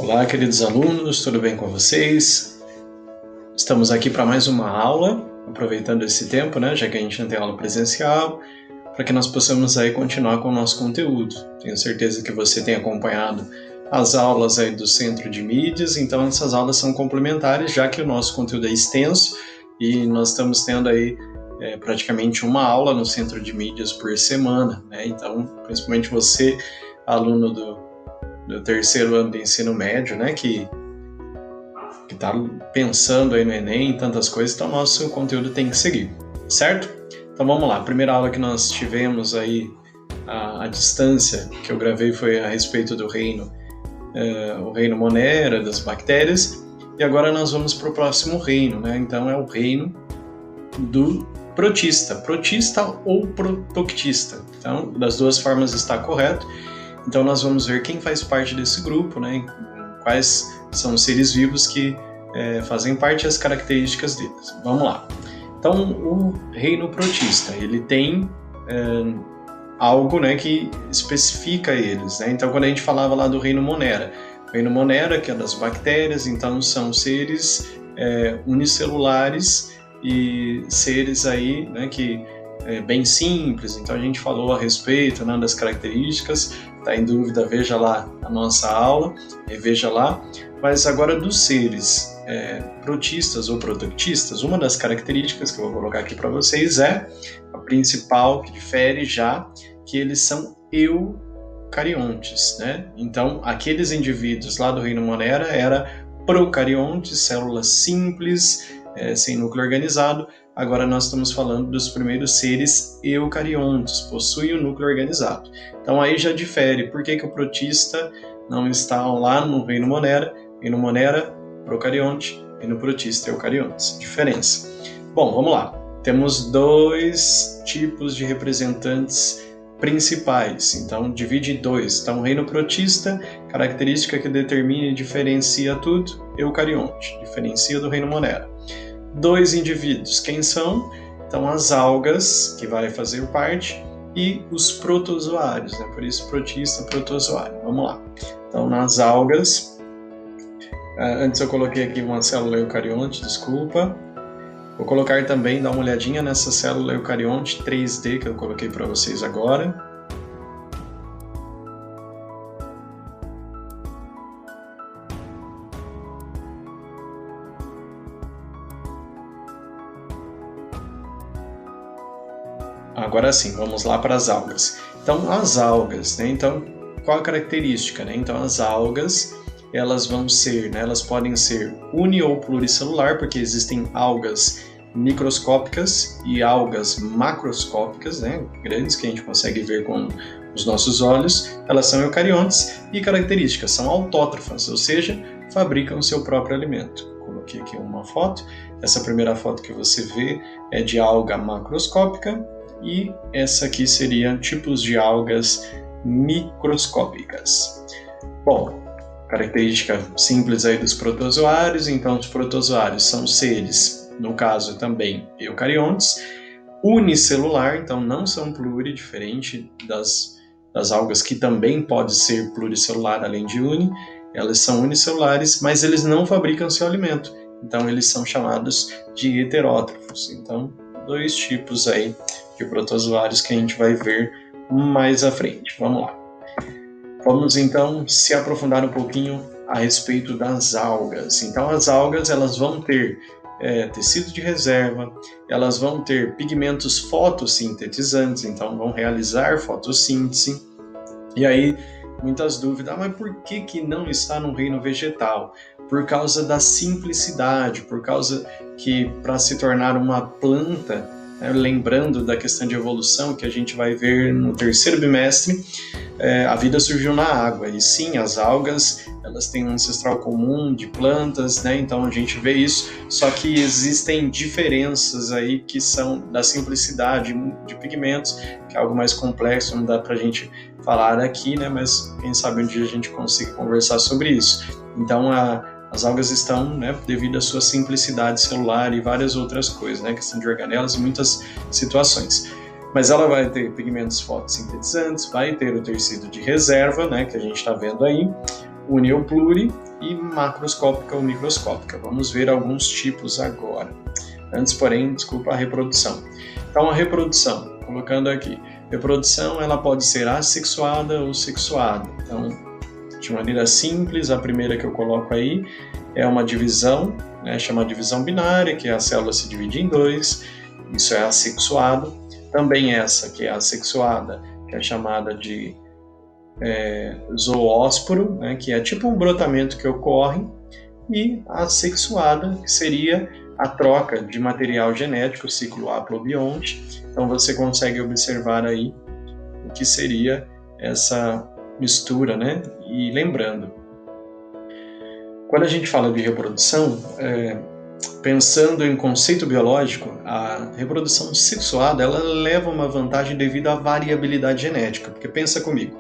Olá, queridos alunos, tudo bem com vocês? Estamos aqui para mais uma aula, aproveitando esse tempo, já que a gente não tem aula presencial, para que nós possamos aí continuar com o nosso conteúdo. Tenho certeza que você tem acompanhado as aulas aí do Centro de Mídias, então essas aulas são complementares, já que o nosso conteúdo é extenso e nós estamos tendo aí praticamente uma aula no Centro de Mídias por semana, Então, principalmente você, aluno do terceiro ano do ensino médio, que está pensando aí no Enem, tantas coisas, então nosso conteúdo tem que seguir, certo? Então vamos lá, a primeira aula que nós tivemos aí, a distância que eu gravei foi a respeito do reino, o reino Monera, das bactérias, e agora nós vamos para o próximo reino, Então é o reino do protista ou protoctista, então das duas formas está correto. Então nós vamos ver quem faz parte desse grupo, quais são os seres vivos que fazem parte e as características deles. Vamos lá. Então o reino protista, ele tem algo que especifica eles. Então quando a gente falava lá do reino Monera, o reino Monera, que é das bactérias, então são seres unicelulares e seres aí que bem simples. Então a gente falou a respeito das características. Está em dúvida, veja lá a nossa aula, veja lá. Mas agora dos seres protistas ou protoctistas, uma das características que eu vou colocar aqui para vocês é a principal, que difere já, que eles são eucariontes, Então, aqueles indivíduos lá do reino Monera eram procariontes, células simples, sem núcleo organizado. Agora nós estamos falando dos primeiros seres eucariontes, possuem um núcleo organizado. Então aí já difere. Por que o protista não está lá no reino Monera? Reino Monera, procarionte, e no protista, eucariontes. Diferença. Bom, vamos lá. Temos dois tipos de representantes principais. Então divide em dois. Então o reino protista, característica que determina e diferencia tudo, eucarionte, diferencia do reino Monera. Dois indivíduos, quem são? Então as algas, que vai fazer parte, e os protozoários, por isso protista, protozoário. Vamos lá. Então nas algas, antes eu coloquei aqui uma célula eucarionte, desculpa. Vou colocar também, dar uma olhadinha nessa célula eucarionte 3D que eu coloquei para vocês agora. Agora sim, vamos lá para as algas. Então, as algas, Então, qual a característica, Então, as algas, elas vão ser, elas podem ser uni- ou pluricelular, porque existem algas microscópicas e algas macroscópicas, grandes, que a gente consegue ver com os nossos olhos. Elas são eucariontes e características, são autótrofas, ou seja, fabricam o seu próprio alimento. Coloquei aqui uma foto. Essa primeira foto que você vê é de alga macroscópica, e essa aqui seria tipos de algas microscópicas. Bom, característica simples aí dos protozoários. Então os protozoários são seres, no caso também eucariontes, unicelular, então não são pluri, diferente das algas que também pode ser pluricelular além de uni. Elas são unicelulares, mas eles não fabricam seu alimento, então eles são chamados de heterótrofos. Então dois tipos aí de protozoários que a gente vai ver mais à frente. Vamos lá. Vamos então se aprofundar um pouquinho a respeito das algas. Então as algas, elas vão ter tecido de reserva, elas vão ter pigmentos fotossintetizantes, então vão realizar fotossíntese. E aí muitas dúvidas, mas por que não está no reino vegetal? Por causa da simplicidade, por causa que para se tornar uma planta, lembrando da questão de evolução que a gente vai ver no terceiro bimestre, a vida surgiu na água, e sim, as algas, elas têm um ancestral comum de plantas, então a gente vê isso, só que existem diferenças aí que são da simplicidade de pigmentos, que é algo mais complexo, não dá pra gente falar aqui, mas quem sabe um dia a gente consiga conversar sobre isso. Então as algas estão, devido à sua simplicidade celular e várias outras coisas, questão de organelas e muitas situações. Mas ela vai ter pigmentos fotossintetizantes, vai ter o tecido de reserva, que a gente está vendo aí, uni ou pluri, e macroscópica ou microscópica. Vamos ver alguns tipos agora. Antes, porém, desculpa, a reprodução. Então, a reprodução, colocando aqui, reprodução ela pode ser assexuada ou sexuada. Então, de maneira simples, a primeira que eu coloco aí é uma divisão, né, chamada divisão binária, que a célula se divide em dois, isso é assexuado. Também essa que é assexuada, que é chamada de zoósporo, né, que é tipo um brotamento que ocorre, e a assexuada, que seria a troca de material genético, ciclo haplobionte. Então você consegue observar aí o que seria essa mistura, né? E lembrando, quando a gente fala de reprodução, pensando em conceito biológico, a reprodução sexuada ela leva uma vantagem devido à variabilidade genética, porque pensa comigo,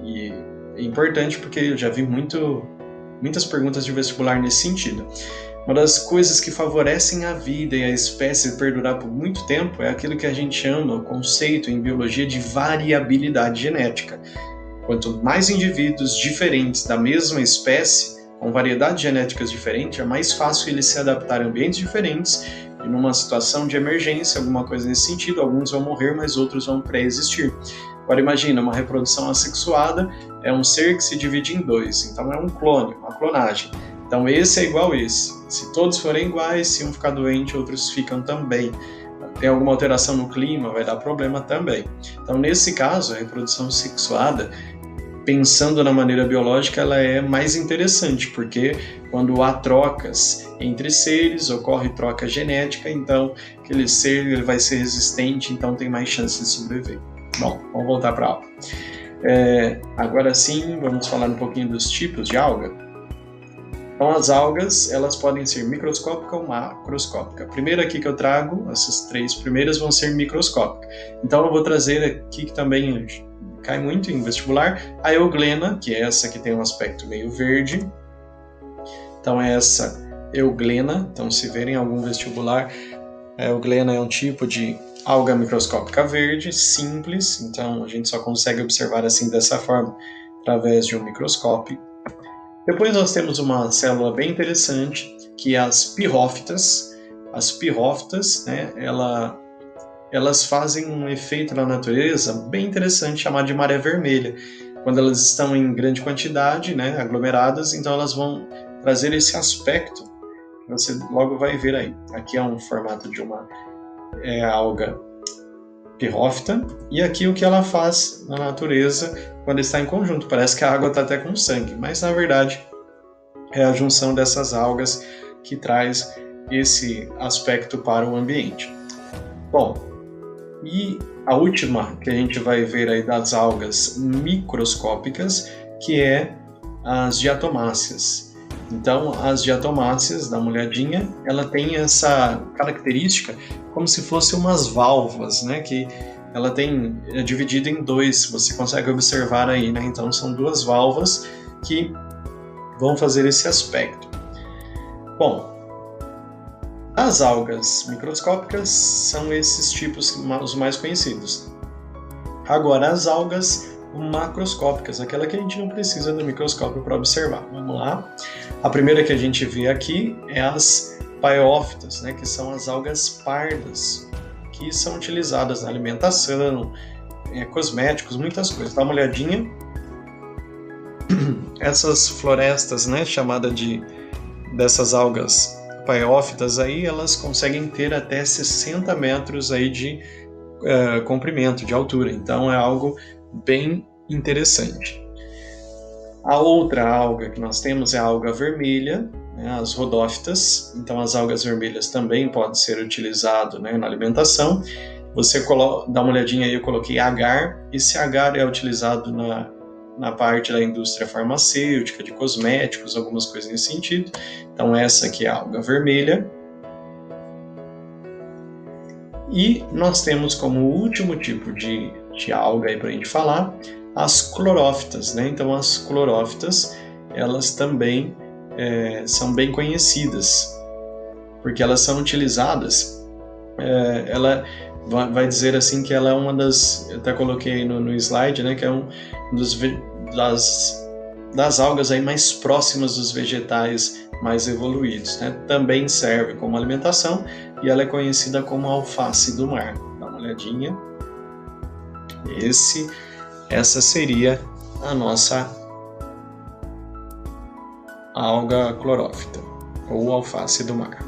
e é importante porque eu já vi muitas perguntas de vestibular nesse sentido. Uma das coisas que favorecem a vida e a espécie perdurar por muito tempo é aquilo que a gente chama, o conceito em biologia de variabilidade genética. Quanto mais indivíduos diferentes da mesma espécie, com variedades genéticas diferentes, é mais fácil eles se adaptarem a ambientes diferentes e numa situação de emergência, alguma coisa nesse sentido, alguns vão morrer, mas outros vão pré-existir. Agora imagina, uma reprodução assexuada é um ser que se divide em dois, então é um clone, uma clonagem. Então esse é igual a esse. Se todos forem iguais, se um ficar doente, outros ficam também. Tem alguma alteração no clima, vai dar problema também. Então nesse caso, a reprodução sexuada, pensando na maneira biológica, ela é mais interessante, porque quando há trocas entre seres, ocorre troca genética, então aquele ser ele vai ser resistente, então tem mais chance de sobreviver. Bom, vamos voltar para a aula. Agora sim, vamos falar um pouquinho dos tipos de alga. Então as algas, elas podem ser microscópica ou macroscópica. A primeira aqui que eu trago, essas três primeiras vão ser microscópicas. Então eu vou trazer aqui que também cai muito em vestibular, a euglena, que é essa que tem um aspecto meio verde. Então é essa euglena. Então se verem algum vestibular, a euglena é um tipo de alga microscópica verde, simples. Então a gente só consegue observar assim dessa forma, através de um microscópio. Depois nós temos uma célula bem interessante, que é as pirrófitas. As pirrófitas, né, elas fazem um efeito na natureza bem interessante, chamado de maré vermelha. Quando elas estão em grande quantidade, né, aglomeradas, então elas vão trazer esse aspecto que você logo vai ver aí. Aqui é um formato de uma alga pirrófita, e aqui o que ela faz na natureza quando está em conjunto. Parece que a água está até com sangue, mas na verdade é a junção dessas algas que traz esse aspecto para o ambiente. Bom, e a última que a gente vai ver aí das algas microscópicas, que é as diatomáceas. Então, as diatomáceas, dá uma olhadinha, ela tem essa característica como se fossem umas válvulas, né? Que ela é dividida em dois, você consegue observar aí, né? Então, são duas válvulas que vão fazer esse aspecto. Bom, as algas microscópicas são esses tipos os mais conhecidos. Agora, as algas macroscópicas, aquela que a gente não precisa do microscópio para observar. Vamos lá. A primeira que a gente vê aqui é as paeófitas, né, que são as algas pardas, que são utilizadas na alimentação, cosméticos, muitas coisas. Dá uma olhadinha. Essas florestas, né, dessas algas paeófitas aí, elas conseguem ter até 60 metros aí de comprimento, de altura. Então é algo bem interessante. A outra alga que nós temos é a alga vermelha, né, as rodófitas. Então as algas vermelhas também podem ser utilizadas, né, na alimentação. Você dá uma olhadinha aí, eu coloquei agar. Esse agar é utilizado na parte da indústria farmacêutica, de cosméticos, algumas coisas nesse sentido. Então essa aqui é a alga vermelha. E nós temos como último tipo de alga aí para a gente falar, as clorófitas, né? Então as clorófitas, elas também são bem conhecidas, porque elas são utilizadas, ela vai dizer assim que ela é uma das, eu até coloquei no slide, né? Que é das das algas aí mais próximas dos vegetais mais evoluídos, né? Também serve como alimentação e ela é conhecida como alface do mar. Dá uma olhadinha. Essa seria a nossa alga clorófita, ou alface do mar.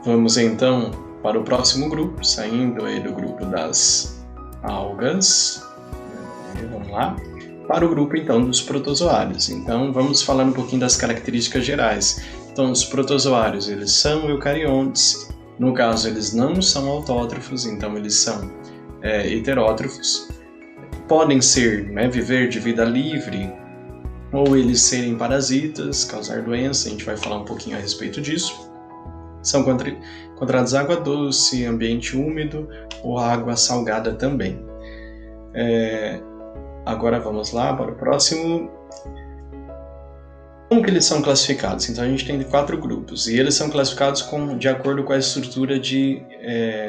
Vamos então para o próximo grupo, saindo aí do grupo das algas. Vamos lá. Para o grupo então dos protozoários. Então vamos falar um pouquinho das características gerais. Então os protozoários, eles são eucariontes. No caso, eles não são autótrofos, então eles são heterótrofos. Podem ser, viver de vida livre, ou eles serem parasitas, causar doença, a gente vai falar um pouquinho a respeito disso. São encontrados água doce, ambiente úmido ou água salgada também. Agora vamos lá para o próximo. Como que eles são classificados? Então a gente tem 4 grupos e eles são classificados de acordo com a estrutura de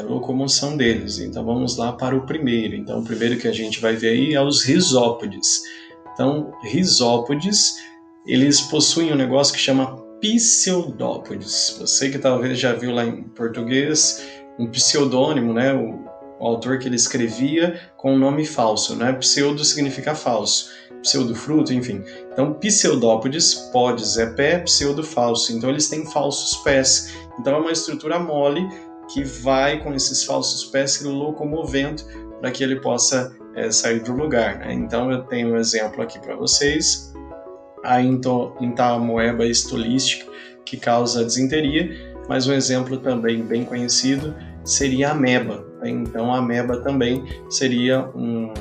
locomoção deles. Então vamos lá para o primeiro. Então o primeiro que a gente vai ver aí é os risópodes. Então risópodes, eles possuem um negócio que chama pseudópodes. Você que talvez já viu lá em português um pseudônimo, né? O autor que ele escrevia com um nome falso, né? Pseudo significa falso, pseudofruto, enfim. Então, pseudópodes, podes é pé, pseudo falso. Então, eles têm falsos pés. Então, é uma estrutura mole que vai com esses falsos pés se locomovendo para que ele possa sair do lugar, né? Então, eu tenho um exemplo aqui para vocês. A Entamoeba estolística, que causa disenteria, mas um exemplo também bem conhecido seria a ameba. Então a ameba também seria um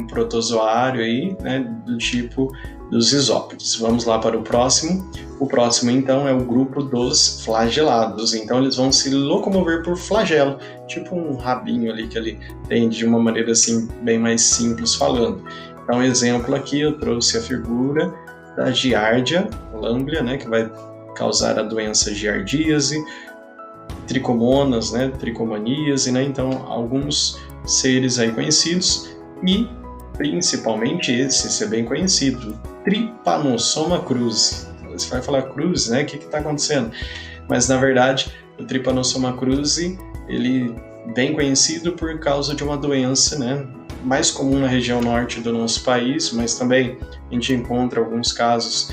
protozoário aí, né, do tipo dos risópodes. Vamos lá para o próximo. O próximo então é o grupo dos flagelados. Então eles vão se locomover por flagelo, tipo um rabinho ali que ele tem, de uma maneira assim bem mais simples falando. Então exemplo aqui eu trouxe a figura da giardia lamblia, né, que vai causar a doença giardíase, tricomonas, né, tricomaníase, né, então alguns seres aí conhecidos e principalmente esse é bem conhecido, Trypanosoma cruzi. Você vai falar cruzi, né, o que está acontecendo? Mas na verdade o Trypanosoma cruzi, ele é bem conhecido por causa de uma doença, né, mais comum na região norte do nosso país, mas também a gente encontra alguns casos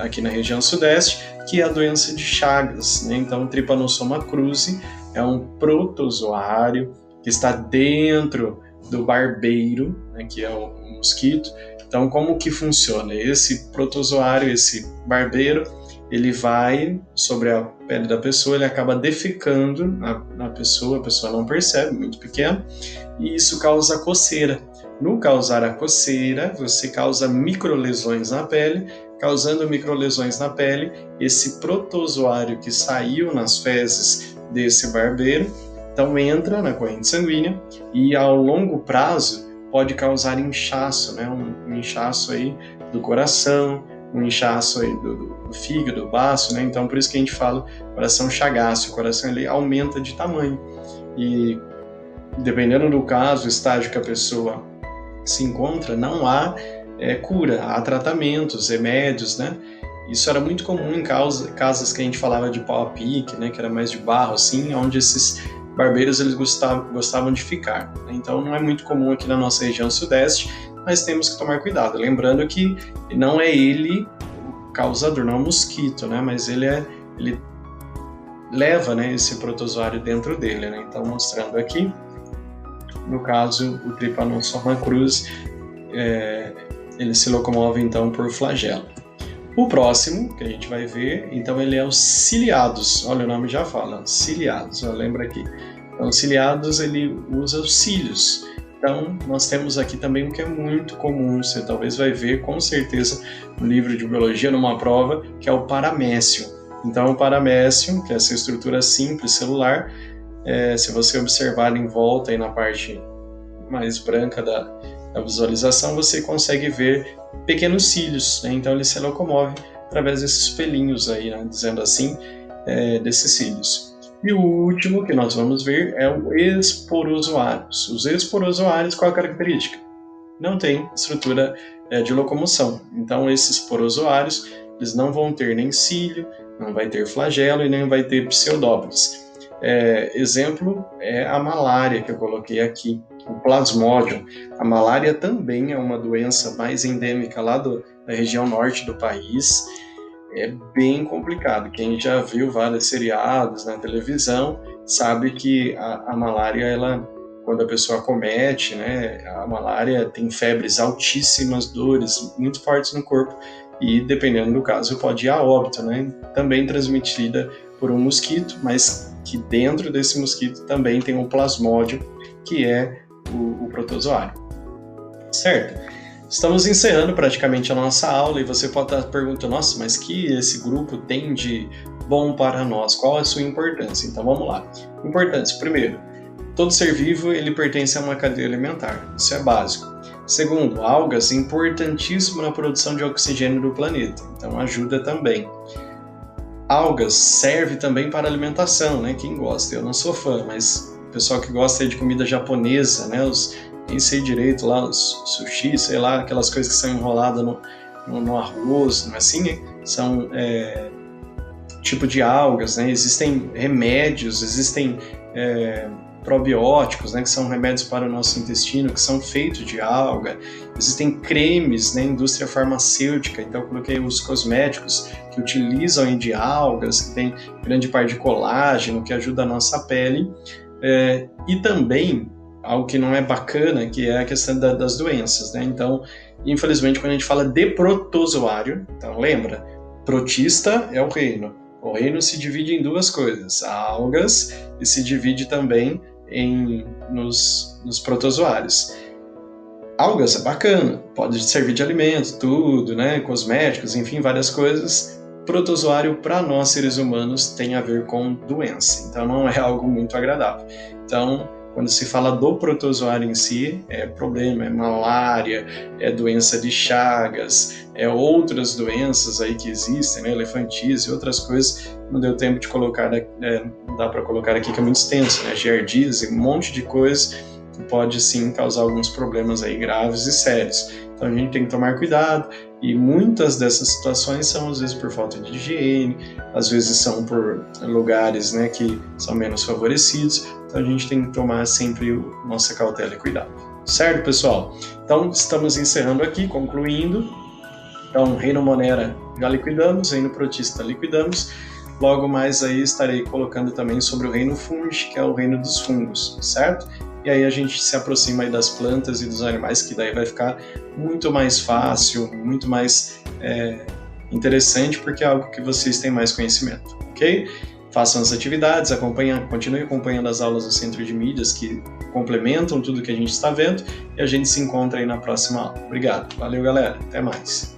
aqui na região sudeste, que é a doença de Chagas, né? Então, o Trypanosoma cruzi é um protozoário que está dentro do barbeiro, né, que é o mosquito. Então, como que funciona? Esse protozoário, esse barbeiro, ele vai sobre a pele da pessoa, ele acaba defecando na pessoa, a pessoa não percebe, muito pequeno, e isso causa coceira. No causar a coceira, você causa microlesões na pele. Causando microlesões na pele, esse protozoário que saiu nas fezes desse barbeiro, então entra na corrente sanguínea e ao longo prazo pode causar inchaço, né? Um inchaço aí do coração, um inchaço aí do fígado, do baço, né? Então por isso que a gente fala coração chagáceo, o coração ele aumenta de tamanho e dependendo do caso, o estágio que a pessoa se encontra, não há cura, há tratamentos, remédios, né? Isso era muito comum em casas que a gente falava de pau a pique, né? Que era mais de barro, assim, onde esses barbeiros eles gostavam de ficar. Então não é muito comum aqui na nossa região sudeste, mas temos que tomar cuidado. Lembrando que não é ele o causador, não é o mosquito, né? Mas ele leva, né, esse protozoário dentro dele, né? Então mostrando aqui, no caso o Trypanosoma cruzi, ele se locomove então por flagelo. O próximo que a gente vai ver, então ele é os ciliados. Olha, o nome já fala, ciliados, lembra aqui. Então, ciliados, ele usa os cílios. Então, nós temos aqui também um que é muito comum, você talvez vai ver com certeza no livro de biologia, numa prova, que é o paramécio. Então, o paramécio, que é essa estrutura simples celular, se você observar em volta aí na parte mais branca da visualização, você consegue ver pequenos cílios, né? Então ele se locomove através desses pelinhos aí, né? Dizendo assim, desses cílios. E o último que nós vamos ver é o esporozoários. Os esporozoários, qual a característica? Não tem estrutura de locomoção. Então, esses porozoários, eles não vão ter nem cílio, não vai ter flagelo e nem vai ter pseudópodes. Exemplo é a malária que eu coloquei aqui, o plasmódio. A malária também é uma doença mais endêmica lá da região norte do país. É bem complicado. Quem já viu vários seriados na televisão sabe que a malária, quando a pessoa acomete, né, a malária tem febres altíssimas, dores muito fortes no corpo e, dependendo do caso, pode ir a óbito, né? Também transmitida por um mosquito, mas que dentro desse mosquito também tem um plasmódio, que é o protozoário. Certo? Estamos encerrando praticamente a nossa aula e você pode estar perguntando, nossa, mas que esse grupo tem de bom para nós? Qual é a sua importância? Então vamos lá. Importância, primeiro, todo ser vivo ele pertence a uma cadeia alimentar, isso é básico. Segundo, algas, importantíssimo na produção de oxigênio do planeta, então ajuda também. Algas serve também para alimentação, né? Quem gosta, eu não sou fã, mas o pessoal que gosta de comida japonesa, né? Nem sei direito lá, os sushi, sei lá, aquelas coisas que são enroladas no arroz, não é assim, né? São tipo de algas, né? Existem remédios, existem probióticos, né, que são remédios para o nosso intestino, que são feitos de alga. Existem cremes, né, indústria farmacêutica, então eu coloquei os cosméticos que utilizam de algas, que tem grande parte de colágeno, que ajuda a nossa pele, e também algo que não é bacana, que é a questão das doenças, né? Então, infelizmente, quando a gente fala de protozoário, então lembra, protista é o reino. O reino se divide em duas coisas, algas, e se divide também nos protozoários. Algas é bacana, pode servir de alimento, tudo, né? Cosméticos, enfim, várias coisas. Protozoário, para nós seres humanos, tem a ver com doença, então não é algo muito agradável. Então, quando se fala do protozoário em si, é problema, é malária, é doença de Chagas, é outras doenças aí que existem, né, elefantíase e outras coisas. Não deu tempo de colocar, não dá para colocar aqui que é muito extenso, né, giardíase, um monte de coisas que pode sim causar alguns problemas aí graves e sérios. Então a gente tem que tomar cuidado e muitas dessas situações são às vezes por falta de higiene, às vezes são por lugares, né, que são menos favorecidos. Então a gente tem que tomar sempre nossa cautela e cuidado. Certo, pessoal? Então estamos encerrando aqui, concluindo. Então, Reino Monera já liquidamos, Reino Protista liquidamos. Logo mais aí estarei colocando também sobre o Reino Fungi, que é o reino dos fungos, certo? E aí a gente se aproxima aí das plantas e dos animais, que daí vai ficar muito mais fácil, muito mais interessante, porque é algo que vocês têm mais conhecimento, ok? Façam as atividades, continue acompanhando as aulas do Centro de Mídias, que complementam tudo que a gente está vendo, e a gente se encontra aí na próxima aula. Obrigado, valeu galera, até mais.